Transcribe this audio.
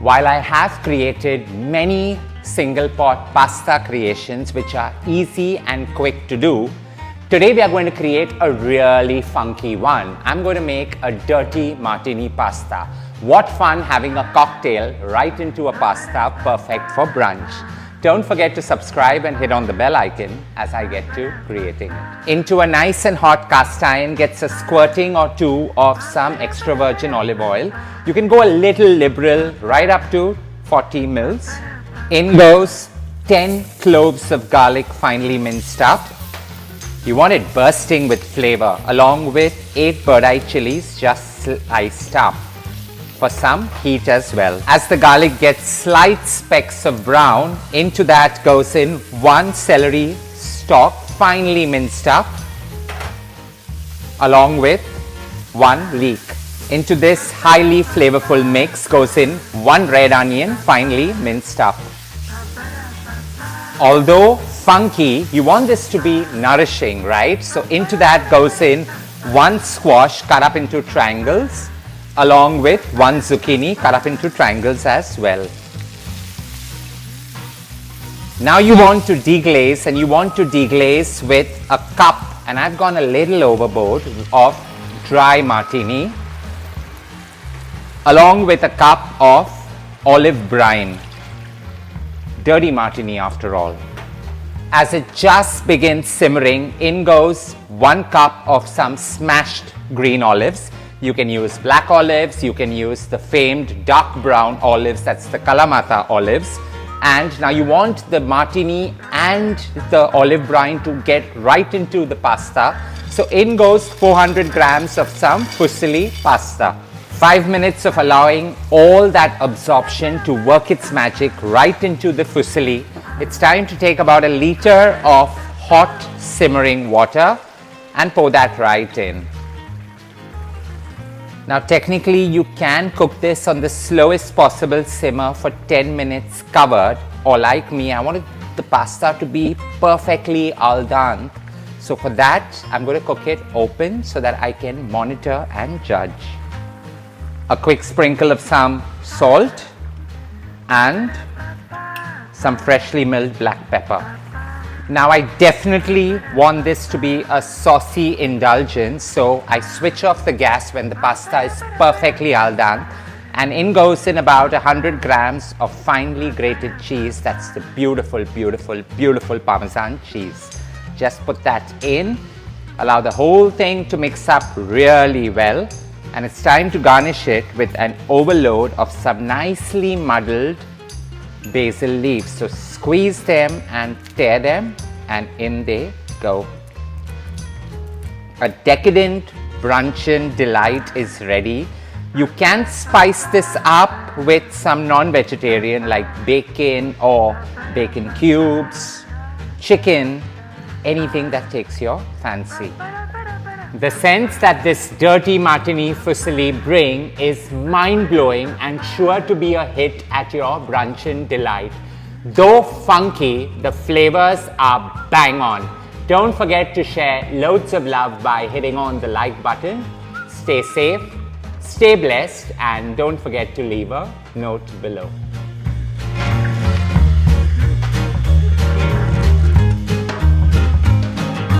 While I have created many single pot pasta creations which are easy and quick to do, today we are going to create a really funky one. I'm going to make a dirty martini pasta. What fun having a cocktail right into a pasta, perfect for brunch. Don't forget to subscribe and hit on the bell icon as I get to creating it. Into a nice and hot cast iron gets a squirting or two of some extra virgin olive oil. You can go a little liberal, right up to 40 mils. In goes 10 cloves of garlic finely minced up. You want it bursting with flavor, along with 8 bird-eye chilies just sliced up for some heat as well. As the garlic gets slight specks of brown, into that goes in 1 celery stalk finely minced up, along with 1 leek. Into this highly flavorful mix goes in 1 red onion finely minced up. Although funky, you want this to be nourishing, right? So into that goes in 1 squash cut up into triangles, along with 1 zucchini cut up into triangles as well. Now you want to deglaze, and you want to deglaze with a cup, and I've gone a little overboard, of dry martini, along with a cup of olive brine. Dirty martini after all. As it just begins simmering, in goes 1 cup of some smashed green olives. You can use black olives, you can use the famed dark brown olives, that's the Kalamata olives. And now you want the martini and the olive brine to get right into the pasta. So in goes 400 grams of some fusilli pasta. 5 minutes of allowing all that absorption to work its magic right into the fusilli. It's time to take about 1 liter of hot simmering water and pour that right in. Now technically you can cook this on the slowest possible simmer for 10 minutes covered, or like me, I wanted the pasta to be perfectly al dente. So for that, I'm going to cook it open so that I can monitor and judge. A quick sprinkle of some salt and some freshly milled black pepper. Now I definitely want this to be a saucy indulgence, so I switch off the gas when the pasta is perfectly al dente, and in goes in about 100 grams of finely grated cheese. That's the beautiful, beautiful, beautiful Parmesan cheese. Just put that in, allow the whole thing to mix up really well, and it's time to garnish it with an overload of some nicely muddled basil leaves. So squeeze them and tear them, and in they go. A decadent bruncheon delight is ready. You can spice this up with some non-vegetarian like bacon or bacon cubes, chicken, anything that takes your fancy. The sense that this dirty martini fusilli bring is mind-blowing and sure to be a hit at your bruncheon delight. Though funky, the flavors are bang on. Don't forget to share loads of love by hitting on the like button. Stay safe, stay blessed, and don't forget to leave a note below.